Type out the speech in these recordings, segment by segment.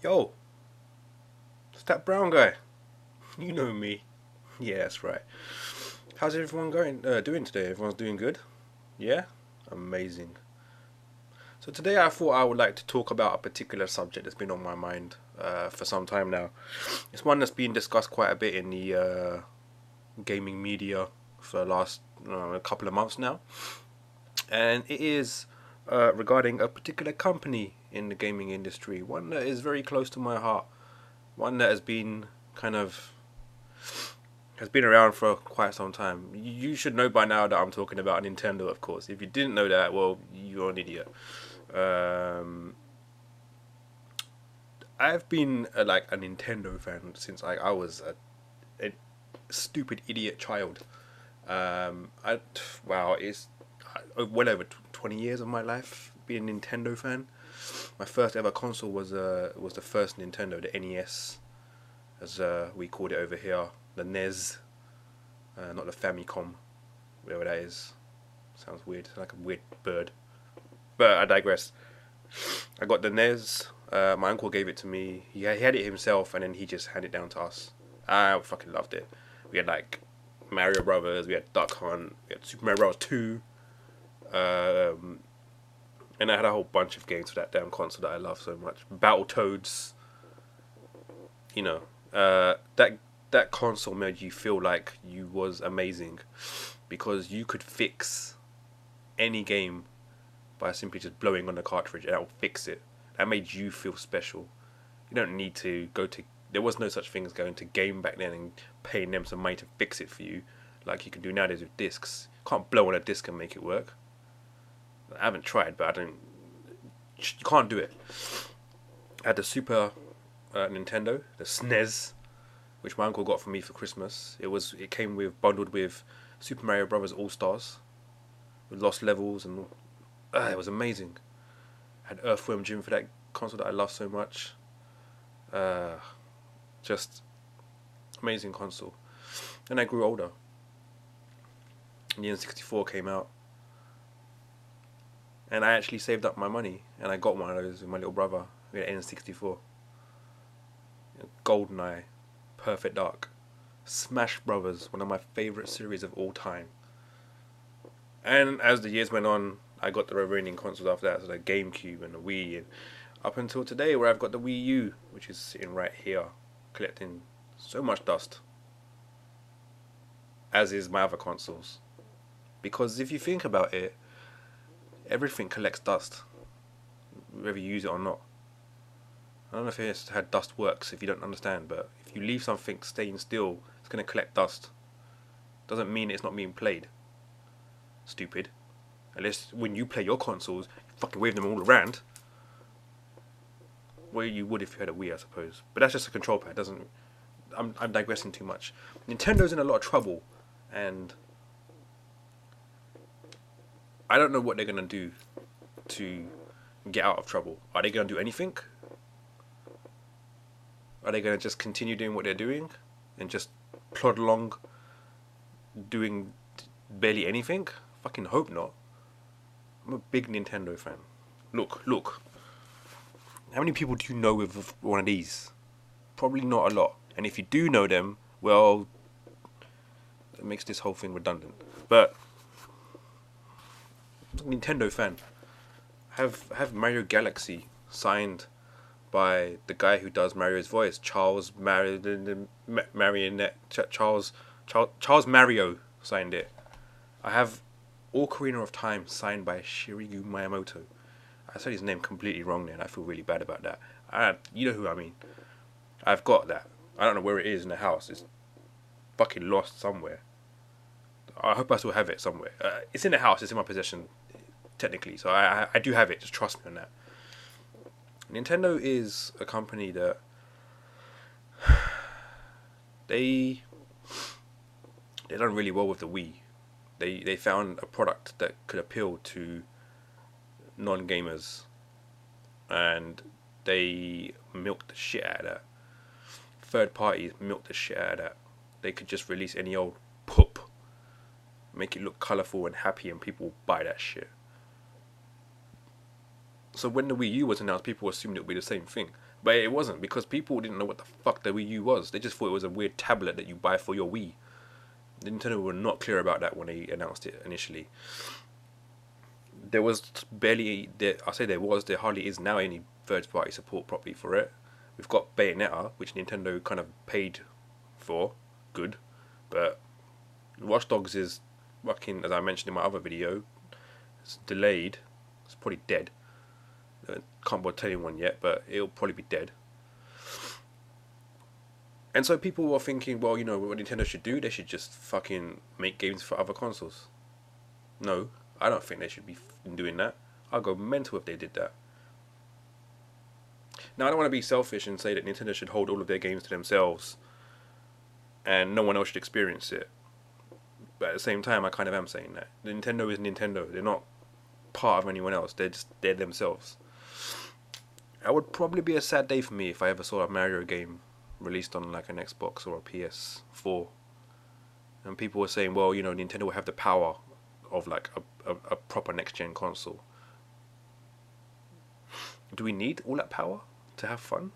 Yo, it's that brown guy. You know me. Yeah, that's right. How's everyone doing today? Everyone's doing good? Yeah? Amazing. So today I thought I would like to talk about a particular subject that's been on my mind for some time now. It's one that's been discussed quite a bit in the gaming media for the last a couple of months now. And it is regarding a particular company in the gaming industry. One that is very close to my heart. One that kind of has been around for quite some time. You should know by now that I'm talking about Nintendo, of course. If you didn't know that, well, you're an idiot. Um, I've been like a Nintendo fan since I was a stupid idiot child. I wow, it's well over 20 years of my life being a Nintendo fan. My first ever console was the first Nintendo, the NES, as we called it over here, the NES, not the Famicom, whatever that is. Sounds weird, like a weird bird. But I digress. I got the NES. My uncle gave it to me. He had it himself, and then he just handed it down to us. I fucking loved it. We had like Mario Brothers, we had Duck Hunt, we had Super Mario Bros. 2, um, and I had a whole bunch of games for that damn console that I love so much. Battletoads, you know, that console made you feel like you was amazing because you could fix any game by simply just blowing on the cartridge and that will fix it. That made you feel special. You don't need to go to. There was no such thing as going to game back then and paying them some money to fix it for you, like you can do nowadays with discs. You can't blow on a disc and make it work. I haven't tried, but I don't. You can't do it. I had the Super Nintendo, the SNES, which my uncle got for me for Christmas. It came with bundled with Super Mario Brothers All Stars, with lost levels and it was amazing. I had Earthworm Jim for that console that I love so much. Uh, just amazing console. Then I grew older. And the N64 came out, and I actually saved up my money, and I got one of those with my little brother. We had N64, GoldenEye, Perfect Dark, Smash Brothers, one of my favorite series of all time. And as the years went on, I got the remaining consoles after that, so the GameCube and the Wii, and up until today, where I've got the Wii U, which is sitting right here, collecting so much dust, as is my other consoles. Because if you think about it, everything collects dust, whether you use it or not. I don't know if it's how dust works if you don't understand, but if you leave something staying still, it's going to collect dust. Doesn't mean it's not being played. Stupid. Unless when you play your consoles, you fucking wave them all around. Well, you would if you had a Wii, I suppose. But that's just a control pad. Doesn't. I'm digressing too much. Nintendo's in a lot of trouble, and I don't know what they're gonna do to get out of trouble. Are they gonna do anything? Are they gonna just continue doing what they're doing and just plod along doing barely anything? Fucking hope not. I'm a big Nintendo fan. Look. How many people do you know with one of these? Probably not a lot. And if you do know them, well, it makes this whole thing redundant. But Nintendo fan. Have Mario Galaxy signed by the guy who does Mario's voice, Marionette Charles Mario signed it. I have Ocarina of Time signed by Shigeru Miyamoto. I said his name completely wrong there, and I feel really bad about that. You know who I mean. I've got that. I don't know where it is in the house. It's fucking lost somewhere. I hope I still have it somewhere. It's in the house. It's in my possession, technically. So I do have it. Just trust me on that. Nintendo is a company that they done really well with the Wii. They found a product that could appeal to non gamers, and they milked the shit out of that. Third parties milked the shit out of that. They could just release any old poop, make it look colourful and happy, and people buy that shit. So when the Wii U was announced, people assumed it would be the same thing. But it wasn't, because people didn't know what the fuck the Wii U was. They just thought it was a weird tablet that you buy for your Wii. Nintendo were not clear about that when they announced it initially. There was barely, there hardly is now any third-party support properly for it. We've got Bayonetta, which Nintendo kind of paid for. Good. But Watch Dogs is fucking, as I mentioned in my other video, it's delayed. It's probably dead. Can't bother telling one yet, but it'll probably be dead. And so people were thinking, well, you know, what Nintendo should do, they should just fucking make games for other consoles. No, I don't think they should be doing that. I'll go mental if they did that. Now, I don't want to be selfish and say that Nintendo should hold all of their games to themselves and no one else should experience it. But at the same time, I kind of am saying that. Nintendo is Nintendo. They're not part of anyone else. They're themselves. It would probably be a sad day for me if I ever saw a Mario game released on like an Xbox or a PS4. And people were saying, well, you know, Nintendo will have the power of like a proper next-gen console. Do we need all that power to have fun?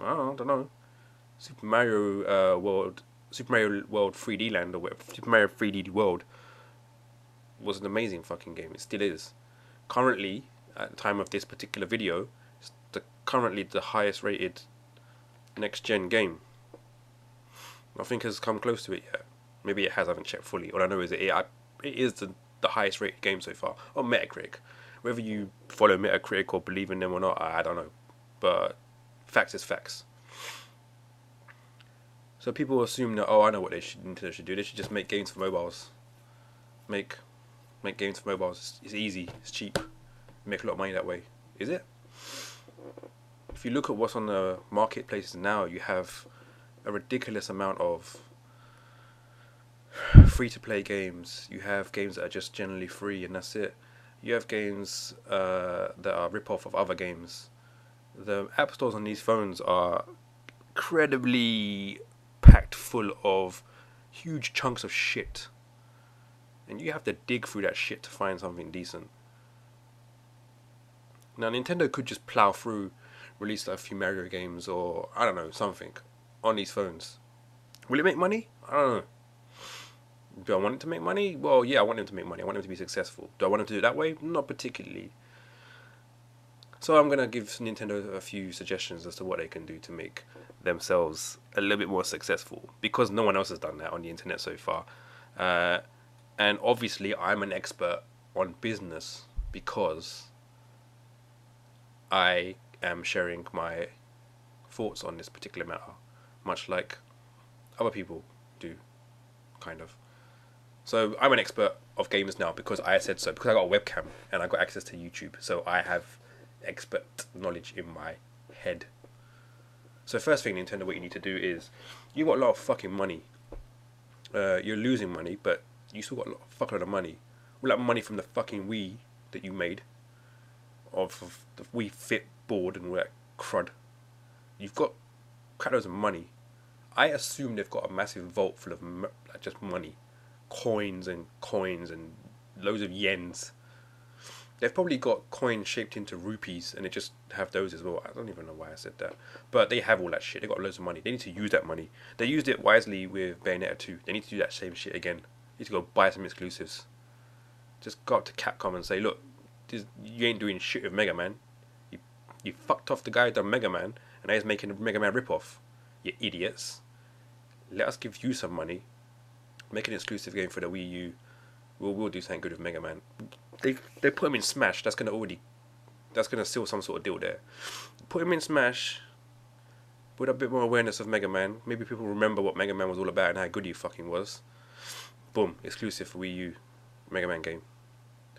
I don't know. Super Mario World 3D Land, or whatever, Super Mario 3D World, was an amazing fucking game. It still is. Currently, at the time of this particular video, it's currently the highest rated next gen game. Nothing has come close to it yet. Maybe it has, I haven't checked fully. All I know is that it is the highest rated game so far on Metacritic. Whether you follow Metacritic or believe in them or not, I don't know. But facts is facts. So people assume that, oh, I know what Nintendo should do. They should just make games for mobiles. Make games for mobiles. It's easy. It's cheap. You make a lot of money that way. Is it? If you look at what's on the marketplaces now, you have a ridiculous amount of free-to-play games. You have games that are just generally free, and that's it. You have games that are rip-off of other games. The app stores on these phones are incredibly packed full of huge chunks of shit. And you have to dig through that shit to find something decent. Now, Nintendo could just plow through, release a few Mario games, or, I don't know, something, on these phones. Will it make money? I don't know. Do I want it to make money? Well, yeah, I want them to make money. I want them to be successful. Do I want them to do it that way? Not particularly. So I'm going to give Nintendo a few suggestions as to what they can do to make themselves a little bit more successful, because no one else has done that on the internet so far. And obviously I'm an expert on business because I am sharing my thoughts on this particular matter, much like other people do, kind of. So I'm an expert of games now because I said so, because I got a webcam and I got access to YouTube, so I have expert knowledge in my head. So first thing, Nintendo, what you need to do is, you got a lot of fucking money. You're losing money, but you still got a fuckload of money. All that money from the fucking Wii that you made, of the Wii Fit board and all that crud. You've got crowds of money. I assume they've got a massive vault full of just money, coins and loads of yens. They've probably got coins shaped into rupees, and they just have those as well. I don't even know why I said that, but they have all that shit. They got loads of money. They need to use that money. They used it wisely with Bayonetta 2. They need to do that same shit again. They need to go buy some exclusives. Just go up to Capcom and say, look, you ain't doing shit with Mega Man. You fucked off the guy who done Mega Man, and now he's making a Mega Man ripoff. You idiots. Let us give you some money. Make an exclusive game for the Wii U. We'll do something good with Mega Man. They put him in Smash. That's gonna seal some sort of deal there. Put him in Smash. Put a bit more awareness of Mega Man. Maybe people remember what Mega Man was all about and how good he fucking was. Boom, exclusive for Wii U, Mega Man game.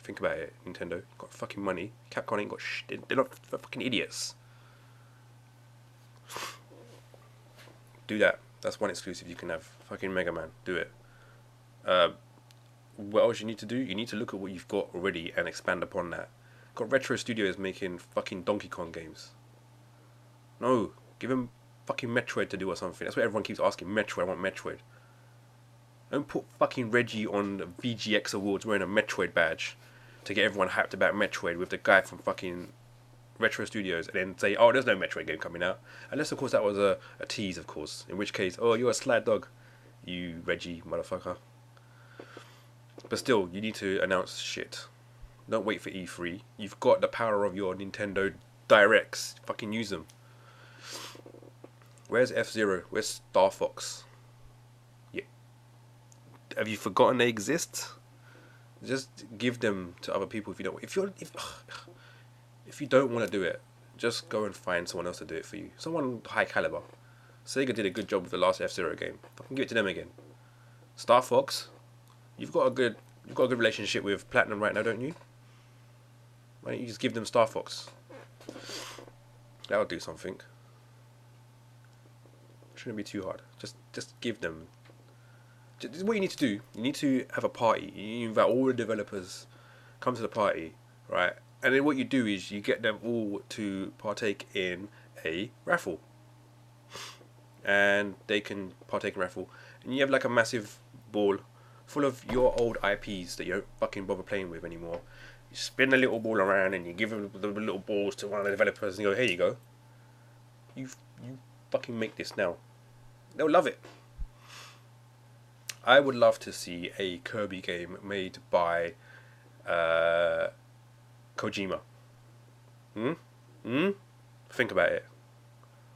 Think about it, Nintendo. Got fucking money. Capcom ain't got shit. They're not fucking idiots. Do that. That's one exclusive you can have. Fucking Mega Man. Do it. What else you need to do? You need to look at what you've got already and expand upon that. Got Retro Studios making fucking Donkey Kong games. No, give them fucking Metroid to do or something. That's what everyone keeps asking. Metroid, I want Metroid. Don't put fucking Reggie on the VGX Awards wearing a Metroid badge to get everyone hyped about Metroid with the guy from fucking Retro Studios and then say, oh, there's no Metroid game coming out. Unless, of course, that was a tease, of course. In which case, oh, you're a sly dog, you Reggie motherfucker. But still, you need to announce shit. Don't wait for E3. You've got the power of your Nintendo Directs. Fucking use them. Where's F-Zero? Where's Star Fox? Yeah. Have you forgotten they exist? Just give them to other people if you don't. If you don't want to do it, just go and find someone else to do it for you. Someone high caliber. Sega did a good job with the last F-Zero game. Fucking give it to them again. Star Fox, you've got a good relationship with Platinum right now, don't you? Why don't you just give them Star Fox? That'll do something. Shouldn't be too hard. Just give them. This is what you need to do. You need to have a party. You invite all the developers, come to the party, right? And then what you do is you get them all to partake in a raffle. And they can partake in a raffle. And you have like a massive ball full of your old IPs that you don't fucking bother playing with anymore. You spin the little ball around and you give them the little balls to one of the developers and you go, here you go. You fucking make this now. They'll love it. I would love to see a Kirby game made by Kojima. Think about it.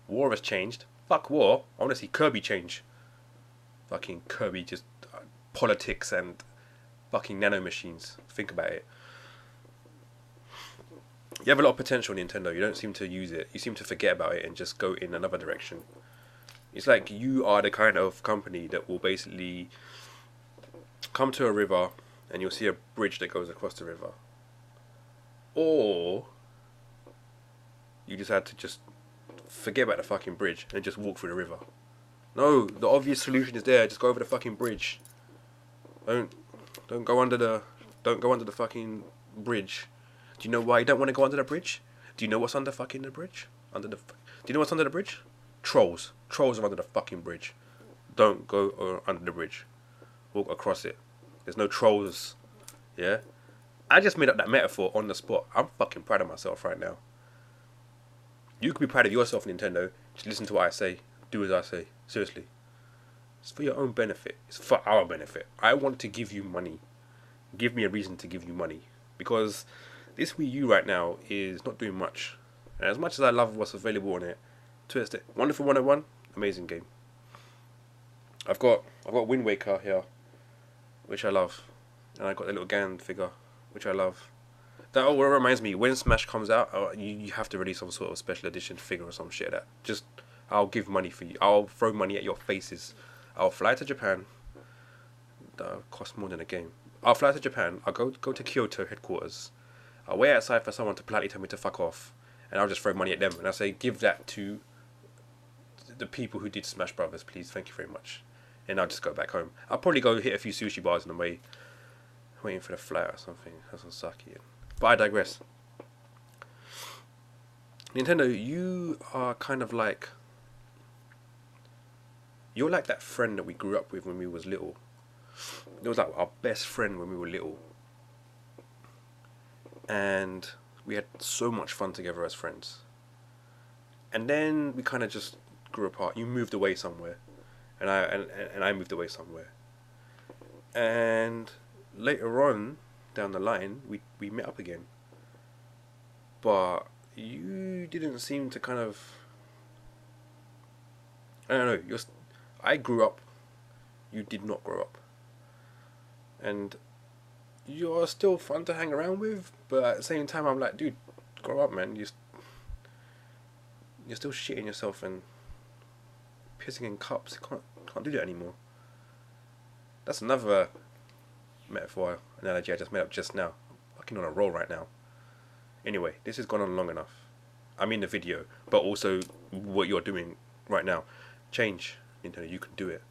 War has changed. Fuck war. I want to see Kirby change. Fucking Kirby, just politics and fucking nanomachines. Think about it. You have a lot of potential, Nintendo. You don't seem to use it. You seem to forget about it and just go in another direction. It's like you are the kind of company that will basically come to a river and you'll see a bridge that goes across the river. Or you just had to just forget about the fucking bridge and just walk through the river. No, the obvious solution is there. Just go over the fucking bridge. Don't go under the fucking bridge. Do you know why you don't want to go under the bridge? Do you know what's under fucking the bridge? Do you know what's under the bridge? Trolls. Trolls are under the fucking bridge. Don't go under the bridge. Walk across it. There's no trolls. Yeah? I just made up that metaphor on the spot. I'm fucking proud of myself right now. You could be proud of yourself, Nintendo. Just listen to what I say. Do as I say. Seriously. It's for your own benefit. It's for our benefit. I want to give you money. Give me a reason to give you money. Because this Wii U right now is not doing much. And as much as I love what's available on it, Twisted. Wonderful 101, amazing game. I've got Wind Waker here, which I love. And I got the little Ganon figure, which I love. That reminds me, when Smash comes out, you have to release some sort of special edition figure or some shit like that. Just, I'll give money for you. I'll throw money at your faces. I'll fly to Japan. That'll cost more than a game. I'll fly to Japan. I'll go to Kyoto headquarters. I'll wait outside for someone to politely tell me to fuck off. And I'll just throw money at them. And I'll say, give that to the people who did Smash Brothers, please. Thank you very much. And I'll just go back home. I'll probably go hit a few sushi bars on the way, waiting for the flight or something. Have some sake. But I digress. Nintendo, you are kind of like... You're like that friend that we grew up with when we was little. It was like our best friend when we were little. And we had so much fun together as friends. And then we kind of just grew apart. You moved away somewhere. And I moved away somewhere. And later on, down the line, we met up again. But you didn't seem to kind of... I don't know. I grew up. You did not grow up. And you're still fun to hang around with, but at the same time, I'm like, dude, grow up, man. You're still shitting yourself and pissing in cups. You can't do that anymore. That's another metaphor, analogy I just made up just now. I'm fucking on a roll right now. Anyway, this has gone on long enough. I mean the video, but also what you're doing right now. Change, Nintendo. You can do it.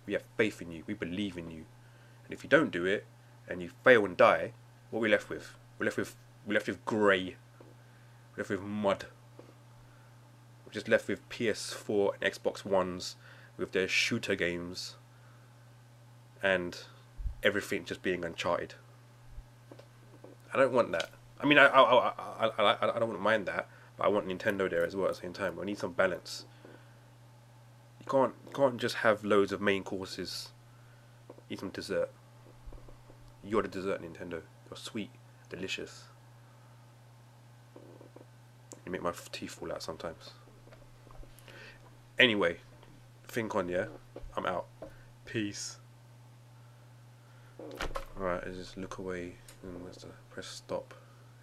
We have faith in you. We believe in you. And if you don't do it, and you fail and die, what are we left with? We're left with grey. We're left with mud. We're just left with PS4 and Xbox Ones with their shooter games and everything just being Uncharted. I don't want that. I mean, I don't mind that, but I want Nintendo there as well at the same time. I need some balance. You can't just have loads of main courses, eat some dessert. You're the dessert, Nintendo. You're sweet, delicious. You make my teeth fall out sometimes. Anyway, think on, yeah? I'm out. Peace. Alright, I just look away and press stop.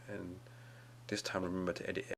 And this time remember to edit it.